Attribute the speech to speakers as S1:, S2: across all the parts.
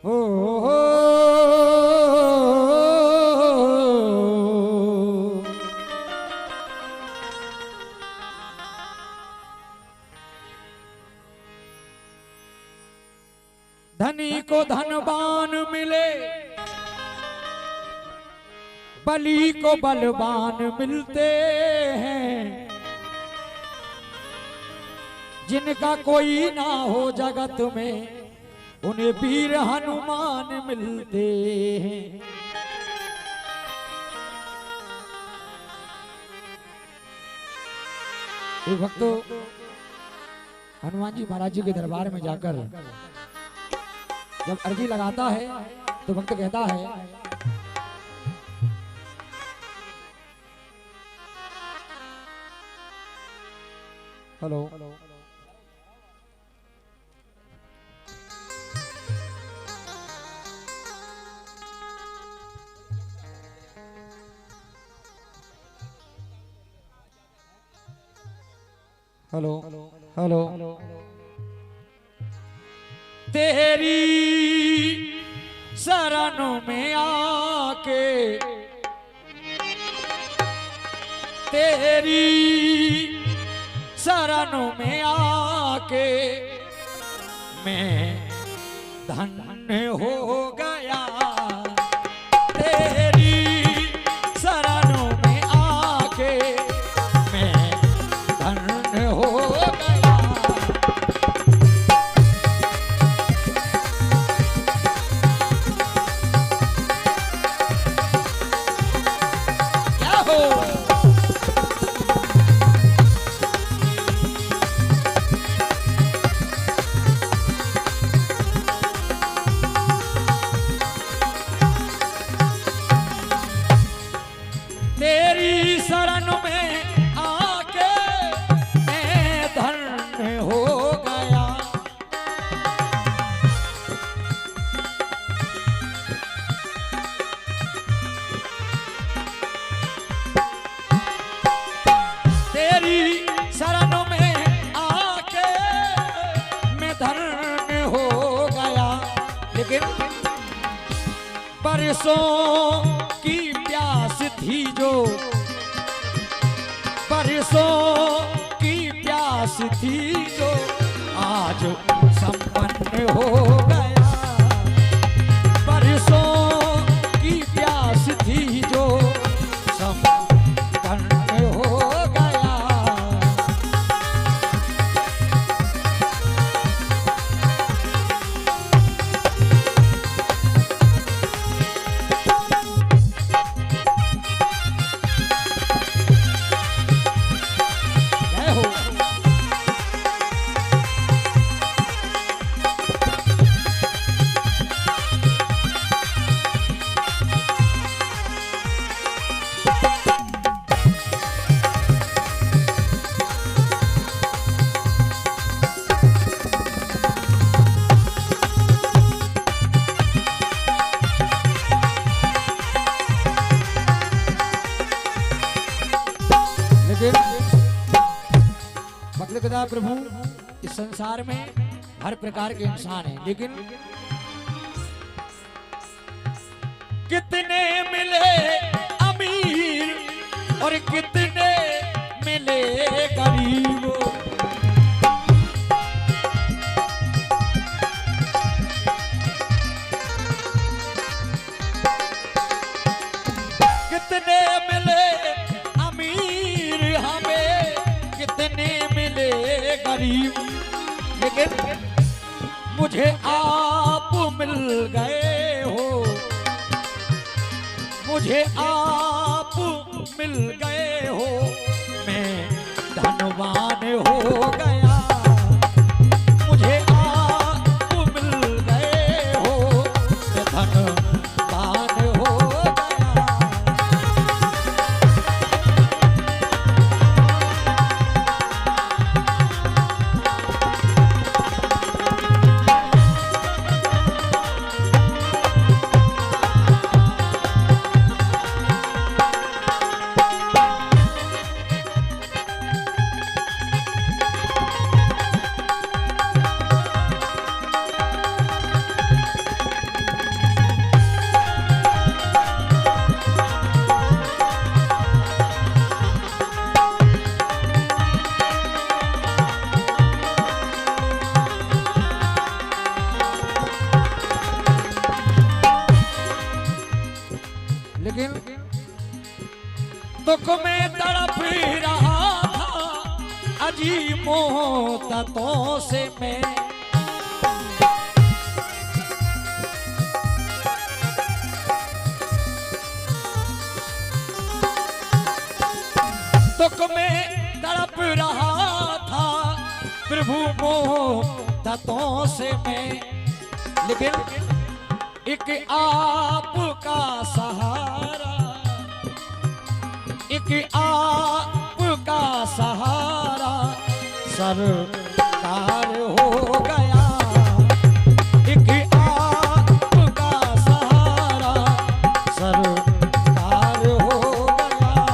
S1: ओ हो धनी को धनवान मिले, बली को बलवान मिलते हैं। जिनका कोई ना हो जगत में उन्हें वीर हनुमान मिलते हैं। एक भक्त हनुमान जी महाराज जी के दरबार में जाकर जब अर्जी लगाता है तो भक्त कहता है, हेलो हेलो हेलो तेरी शरणों में आके, तेरी शरणों में आके मैं धन्य हो गया। तेरी शरणों में आके मैं धन्य हो गया। क्या हो तेरी शरण में आके मैं धन्य हो गया। तेरी शरण में आके मैं धन्य हो गया। लेकिन बरसों की प्यास थी जो, बरसों की प्यास थी जो आज संपन्न हो गया। बरसों की प्यास थी जो संपन्न हो गया। प्रभु इस संसार में हर प्रकार के इंसान हैं, लेकिन कितने मिले अमीर और कितने मिले गरीब। कितने मिले अमीर हमें, कितने मिले गरीब, लेकिन मुझे आप मिल गए हो, मुझे आप मिल गए हो, मैं धनवान हो गया। मुझे आप मिल गए हो, मैं धनवान हो गया। दुख में तड़प रहा था अजी मोहब्बतों से मैं, दुख में तड़प रहा था प्रभु मोहब्बतों से मैं, लेकिन एक आपका सहारा, एक आपका सहारा सरकार हो गया, एक आपका सहारा सरकार हो गया।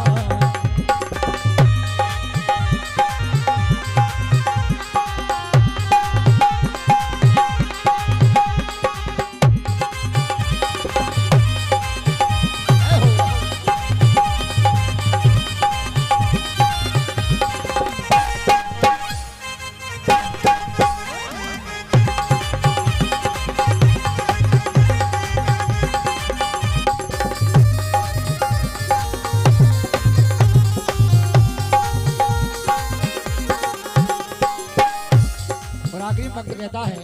S1: आखिरी वक्त कहता है,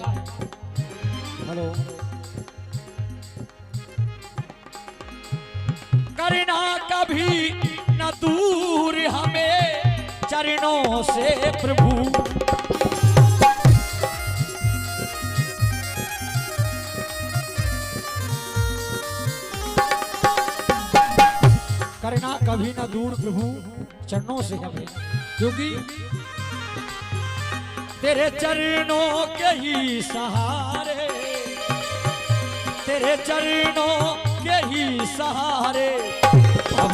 S1: हेलो, करना कभी न दूर हमें चरणों से प्रभु, करना कभी न दूर प्रभु चरणों से हमें, क्योंकि तेरे चरणों के ही सहारे, तेरे चरणों के ही सहारे अब